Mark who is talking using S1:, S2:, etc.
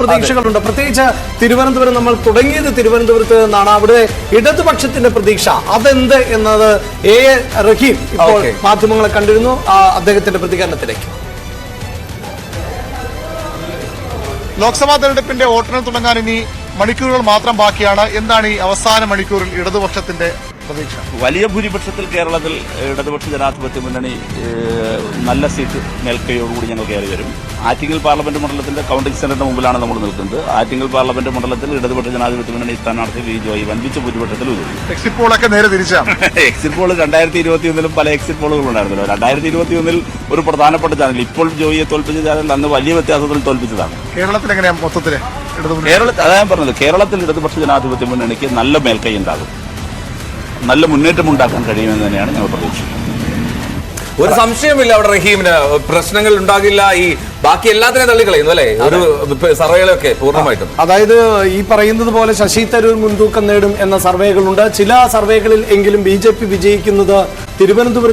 S1: പ്രതീക്ഷകളുണ്ട്. പ്രത്യേകിച്ച് തിരുവനന്തപുരം നമ്മൾ തുടങ്ങിയത് തിരുവനന്തപുരത്ത് നിന്നാണ്. അവിടെ ഇടതുപക്ഷത്തിന്റെ പ്രതീക്ഷ അതെന്ത് എന്നത് റഹീം ഇപ്പോൾ മാധ്യമങ്ങളെ കണ്ടിരുന്നു. അദ്ദേഹത്തിന്റെ പ്രതികരണത്തിലേക്ക്.
S2: ലോക്സഭാ തെരഞ്ഞെടുപ്പിന്റെ വോട്ടെണ്ണൽ തുടങ്ങാൻ ഇനി മണിക്കൂറുകൾ മാത്രം ബാക്കിയാണ്. എന്താണ് ഈ അവസാന മണിക്കൂറിൽ ഇടതുപക്ഷത്തിന്റെ പ്രതീക്ഷ?
S3: വലിയ ഭൂരിപക്ഷത്തിൽ കേരളത്തിൽ ഇടതുപക്ഷ ജനാധിപത്യ മുന്നണി നല്ല സീറ്റ് മേൽക്കൈയോടുകൂടി ഞങ്ങൾ കയറി വരും. ആറ്റിങ്ങൽ പാർലമെന്റ് മണ്ഡലത്തിന്റെ കൌണ്ടിംഗ് സെന്ററിന് മുമ്പിലാണ് നമ്മൾ നിൽക്കുന്നത്. ആറ്റിങ്ങൽ പാർലമെന്റ് മണ്ഡലത്തിൽ ഇടതുപക്ഷ ജനാധിപത്യ മുന്നണി സ്ഥാനാർത്ഥി വി ജോയി വൻപിച്ച ഭൂരിപക്ഷത്തിൽ ഉയരും.
S2: എക്സിറ്റ് പോളൊക്കെ നേരെ തിരിച്ചാണ്.
S3: എക്സിറ്റ് പോൾ 2021 പല എക്സിറ്റ് പോളുകൾ ഉണ്ടായിരുന്നല്ലോ. 2021 ഒരു പ്രധാനപ്പെട്ട ചാനൽ ഇപ്പോൾ ജോയിയെ തോൽപ്പിച്ച ചാനൽ അന്ന് വലിയ വ്യത്യാസത്തിൽ തോൽപ്പിച്ചതാണ്.
S2: കേരളത്തിൽ എങ്ങനെയാണ് മൊത്തത്തില്
S3: അതാണ് പറഞ്ഞത്. കേരളത്തിൽ ഇടതുപക്ഷ ജനാധിപത്യ മുന്നണിക്ക് നല്ല മേൽക്കൈ ഉണ്ടാകും, നല്ല മുന്നേറ്റം ഉണ്ടാക്കാൻ കഴിയുമെന്ന് തന്നെയാണ് ഞങ്ങൾ പ്രതീക്ഷിക്കുന്നത്.
S4: ഒരു സംശയമില്ല അവിടെ റഹീമിന് പ്രശ്നങ്ങൾ ഉണ്ടാകില്ല. ഈ ബാക്കി എല്ലാത്തിനെയും തള്ളിക്കളയുന്നു അല്ലെ ഒരു സർവേകളൊക്കെ പൂർണ്ണമായിട്ടും.
S1: അതായത് ഈ പറയുന്നത് പോലെ ശശി തരൂർ മുൻതൂക്കം നേടും എന്ന സർവേകളുണ്ട്. ചില സർവേകളിൽ എങ്കിലും BJP വിജയിക്കുന്നത് തിരുവനന്തപുരത്ത്